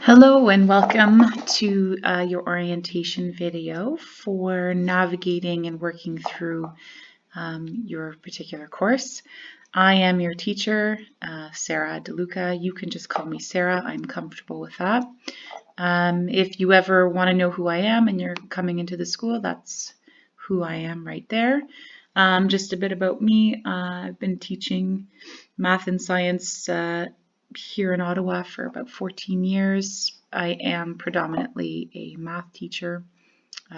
Hello and welcome to your orientation video for navigating and working through your particular course. I am your teacher, Sarah DeLuca. You can just call me Sarah. I'm comfortable with that. If you ever want to know who I am and you're coming into the school, that's who I am right there. Just a bit about me. I've been teaching math and science here in Ottawa for about 14 years. I am predominantly a math teacher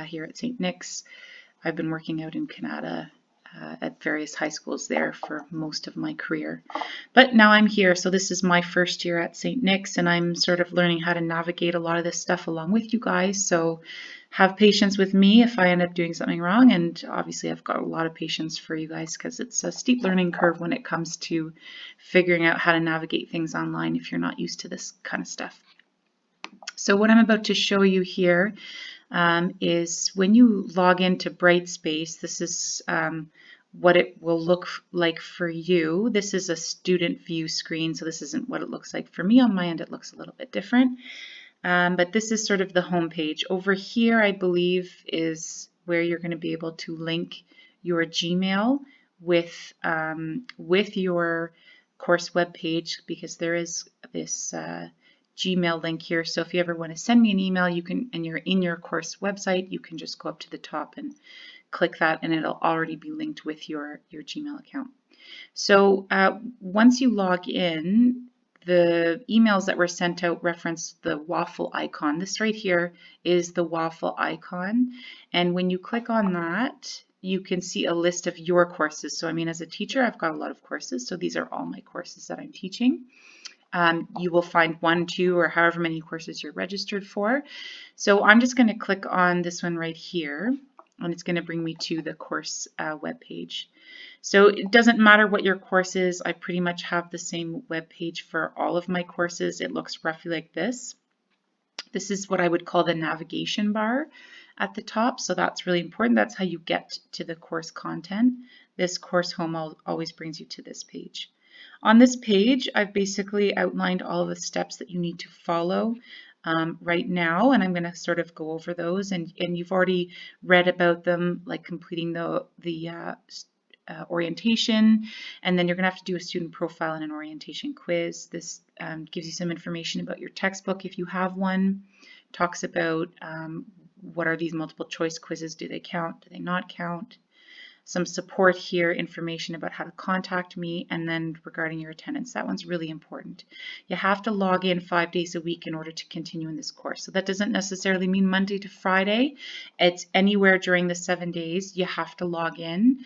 here at St. Nick's. I've been working out in Canada at various high schools there for most of my career. But now I'm here, so this is my first year at St. Nick's, and I'm sort of learning how to navigate a lot of this stuff along with you guys. So have patience with me if I end up doing something wrong, and obviously I've got a lot of patience for you guys because it's a steep learning curve when it comes to figuring out how to navigate things online if you're not used to this kind of stuff. So what I'm about to show you here is when you log into Brightspace, this is what it will look like for you. This is a student view screen, so this isn't what it looks like for me. On my end, it looks a little bit different. But this is sort of the home page. Over here, I believe, is where you're going to be able to link your Gmail with your course web page, because there is this Gmail link here. So if you ever want to send me an email, you can, and you're in your course website, you can just go up to the top and click that, and it'll already be linked with your Gmail account. So once you log in, the emails that were sent out reference the waffle icon. This right here is the waffle icon. And when you click on that, you can see a list of your courses. So I mean, as a teacher, I've got a lot of courses. So these are all my courses that I'm teaching. You will find 1, 2, or however many courses you're registered for. So I'm just going to click on this one right here, and it's going to bring me to the course web page. So it doesn't matter what your course is. I pretty much have the same web page for all of my courses. It looks roughly like this. This is what I would call the navigation bar at the top. So that's really important. That's how you get to the course content. This course home always brings you to this page. On this page, I've basically outlined all of the steps that you need to follow right now, and I'm going to sort of go over those, and you've already read about them, like completing the orientation, and then you're going to have to do a student profile and an orientation quiz. This gives you some information about your textbook if you have one, talks about what are these multiple choice quizzes, do they count, do they not count, some support here, information about how to contact me, and then regarding your attendance. That one's really important. You have to log in 5 days a week in order to continue in this course. So that doesn't necessarily mean Monday to Friday. It's anywhere during the 7 days you have to log in,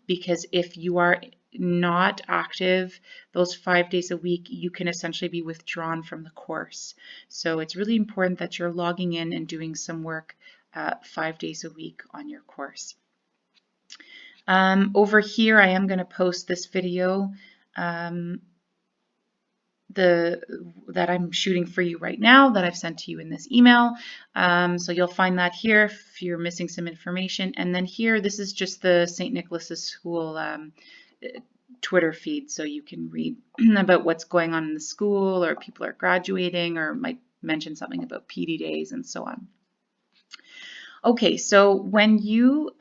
because if you are not active those 5 days a week, you can essentially be withdrawn from the course. So it's really important that you're logging in and doing some work 5 days a week on your course. Over here, I am going to post this video that I'm shooting for you right now, that I've sent to you in this email. So you'll find that here if you're missing some information. And then here, this is just the St. Nicholas's School Twitter feed, so you can read about what's going on in the school, or people are graduating, or might mention something about PD days and so on. Okay, so when you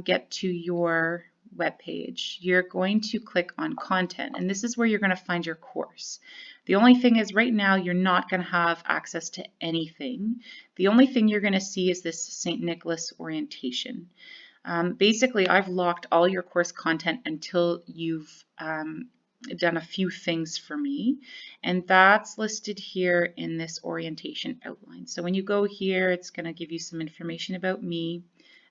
get to your web page, you're going to click on content, and this is where you're going to find your course. The only thing is, right now you're not going to have access to anything. The only thing you're going to see is this St. Nicholas orientation. Basically, I've locked all your course content until you've done a few things for me, and that's listed here in this orientation outline. So when you go here, it's going to give you some information about me.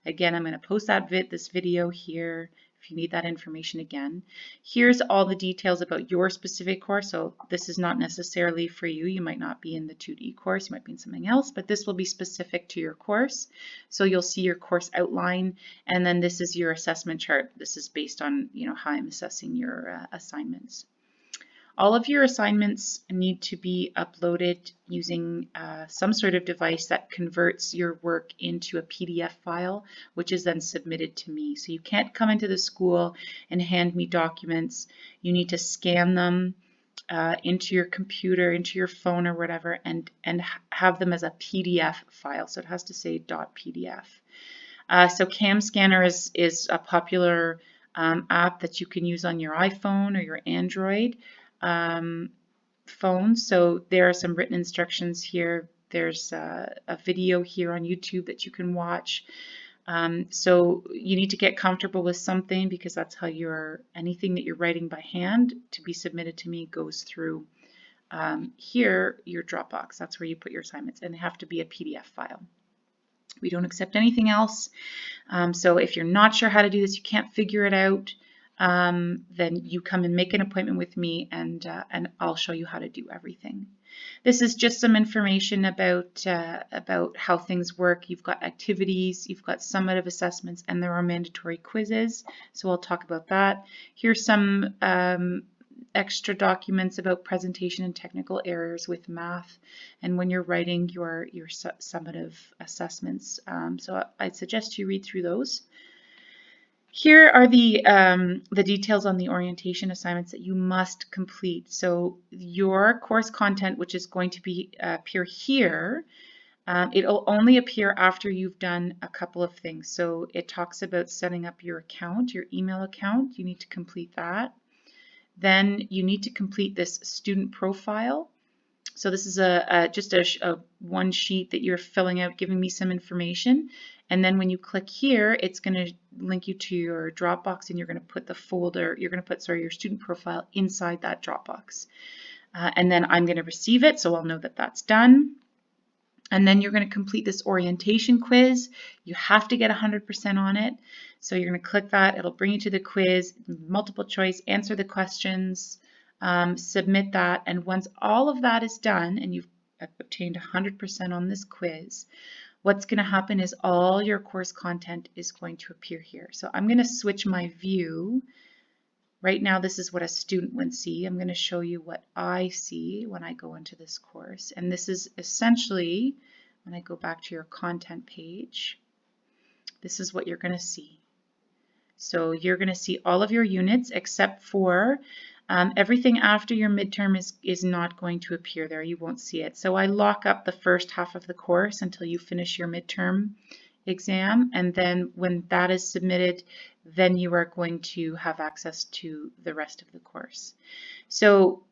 Again, I'm going to post this video here if you need that information again. Here's all the details about your specific course. So this is not necessarily for you. You might not be in the 2D course, you might be in something else, but this will be specific to your course. So you'll see your course outline, and then this is your assessment chart. This is based on, how I'm assessing your assignments. All of your assignments need to be uploaded using some sort of device that converts your work into a PDF file, which is then submitted to me. So you can't come into the school and hand me documents. You need to scan them into your computer, into your phone or whatever, and have them as a PDF file. So it has to say .pdf. So Cam Scanner is a popular app that you can use on your iPhone or your Android phone. So there are some written instructions here. There's a video here on YouTube that you can watch. So you need to get comfortable with something, because that's how anything that you're writing by hand to be submitted to me goes through here, your Dropbox. That's where you put your assignments, and they have to be a PDF file. We don't accept anything else. So if you're not sure how to do this, you can't figure it out, then you come and make an appointment with me, and I'll show you how to do everything. This is just some information about how things work. You've got activities, you've got summative assessments, and there are mandatory quizzes. So I'll talk about that. Here's some extra documents about presentation and technical errors with math, and when you're writing your summative assessments. So I'd suggest you read through those. Here are the details on the orientation assignments that you must complete. So your course content, which is going to be appear here, it'll only appear after you've done a couple of things. So it talks about setting up your account, your email account. You need to complete that. Then you need to complete this student profile. So this is just a one sheet that you're filling out, giving me some information. And then when you click here, it's going to link you to your Dropbox, and you're going to put the folder, you're going to put, your student profile inside that Dropbox. And then I'm going to receive it, so I'll know that that's done. And then you're going to complete this orientation quiz. You have to get 100% on it. So you're going to click that. It'll bring you to the quiz, multiple choice, answer the questions, submit that. And once all of that is done and you've obtained 100% on this quiz, what's going to happen is all your course content is going to appear here. So I'm going to switch my view. Right now, this is what a student would see. I'm going to show you what I see when I go into this course. And this is essentially, when I go back to your content page, this is what you're going to see. So you're going to see all of your units except for everything after your midterm is not going to appear there. You won't see it. So I lock up the first half of the course until you finish your midterm exam, and then when that is submitted, then you are going to have access to the rest of the course. So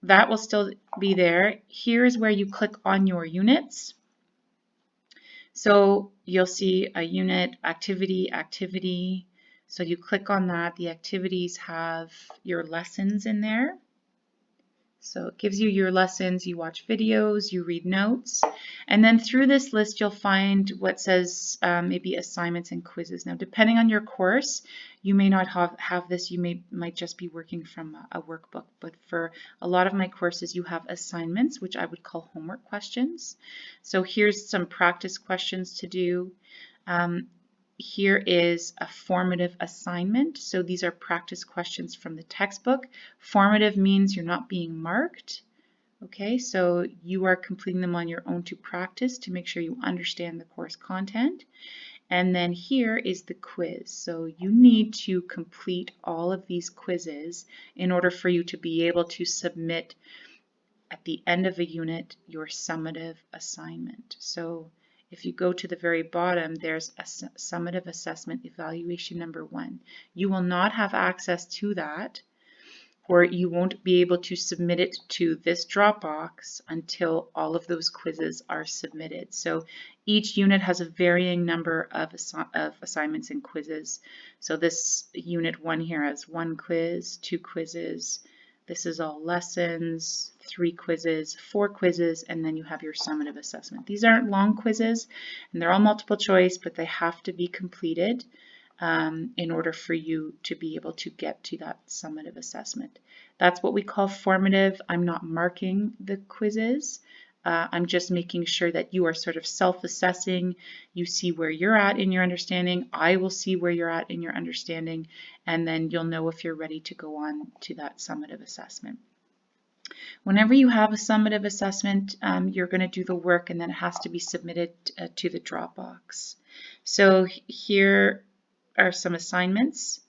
that will still be there. Here's where you click on your units. So you'll see a unit, activity. So you click on that. The activities have your lessons in there. So it gives you your lessons, you watch videos, you read notes, and then through this list you'll find what says maybe assignments and quizzes. Now depending on your course, you may not have this, you might just be working from a workbook, but for a lot of my courses you have assignments, which I would call homework questions. So here's some practice questions to do. Here is a formative assignment. So these are practice questions from the textbook. Formative means you're not being marked. Okay, so you are completing them on your own to practice to make sure you understand the course content. And then here is the quiz. So you need to complete all of these quizzes in order for you to be able to submit at the end of a unit your summative assignment. So if you go to the very bottom, there's a summative assessment evaluation number 1. You will not have access to that, or you won't be able to submit it to this Dropbox until all of those quizzes are submitted. So each unit has a varying number of assignments and quizzes. So this unit 1 here has 1 quiz, 2 quizzes. This is all lessons, 3 quizzes, 4 quizzes, and then you have your summative assessment. These aren't long quizzes, and they're all multiple choice, but they have to be completed in order for you to be able to get to that summative assessment. That's what we call formative. I'm not marking the quizzes. I'm just making sure that you are sort of self-assessing. You see where you're at in your understanding. I will see where you're at in your understanding, and then you'll know if you're ready to go on to that summative assessment. Whenever you have a summative assessment, you're going to do the work, and then it has to be submitted to the Dropbox. So here are some assignments.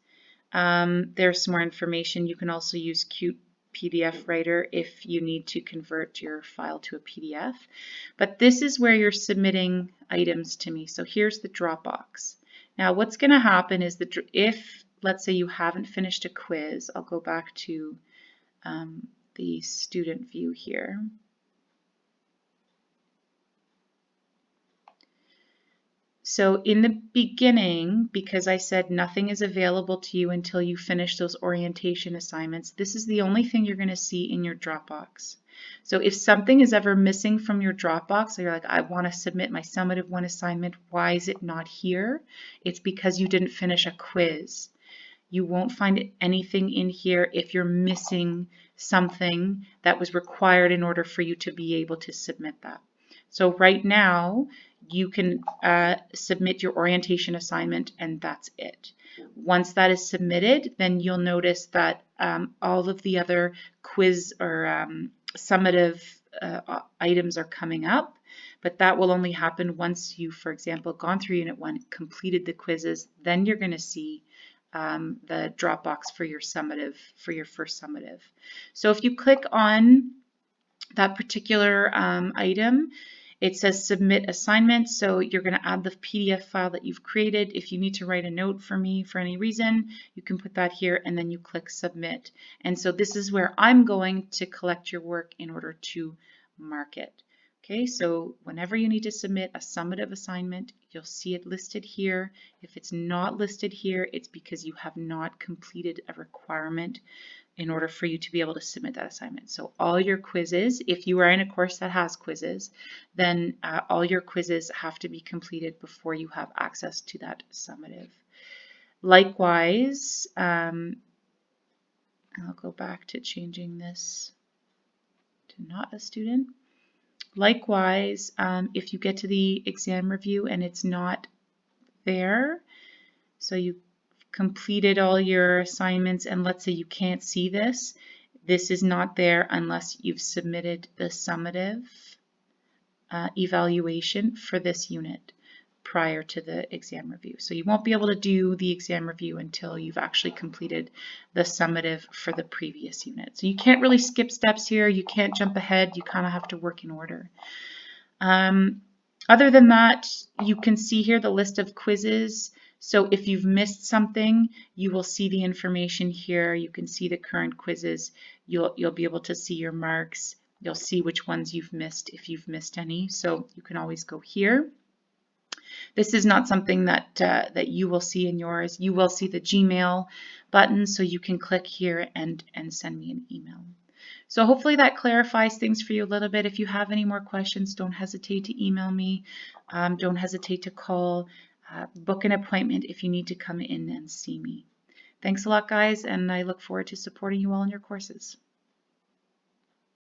There's some more information. You can also use cute PDF writer if you need to convert your file to a PDF. But this is where you're submitting items to me. So here's the Dropbox. Now what's going to happen is that if, let's say, you haven't finished a quiz, I'll go back to the student view here. So in the beginning, because I said nothing is available to you until you finish those orientation assignments, this is the only thing you're going to see in your Dropbox. So if something is ever missing from your Dropbox, so you're like, I want to submit my summative 1 assignment, why is it not here? It's because you didn't finish a quiz. You won't find anything in here if you're missing something that was required in order for you to be able to submit that. So right now, you can submit your orientation assignment and that's it. Once that is submitted, then you'll notice that all of the other quiz or summative items are coming up, but that will only happen once you, for example, gone through Unit 1, completed the quizzes, then you're going to see the Dropbox for your summative, for your first summative. So if you click on that particular item, it says submit assignment. So you're going to add the PDF file that you've created. If you need to write a note for me for any reason, you can put that here and then you click submit. And so this is where I'm going to collect your work in order to mark it. Okay, so whenever you need to submit a summative assignment, you'll see it listed here. If it's not listed here, it's because you have not completed a requirement in order for you to be able to submit that assignment. So all your quizzes, if you are in a course that has quizzes, then all your quizzes have to be completed before you have access to that summative. Likewise, I'll go back to changing this to not a student. Likewise, if you get to the exam review and it's not there, so you completed all your assignments and let's say you can't see this, this is not there unless you've submitted the summative evaluation for this unit prior to the exam review. So you won't be able to do the exam review until you've actually completed the summative for the previous unit. So you can't really skip steps here, you can't jump ahead, you kind of have to work in order. Other than that, you can see here the list of quizzes. So if you've missed something, you will see the information here. You can see the current quizzes. You'll be able to see your marks. You'll see which ones you've missed if you've missed any. So you can always go here. This is not something that you will see in yours. You will see the Gmail button, so you can click here and send me an email. So hopefully that clarifies things for you a little bit. If you have any more questions, don't hesitate to email me. Don't hesitate to call. Book an appointment if you need to come in and see me. Thanks a lot, guys, and I look forward to supporting you all in your courses.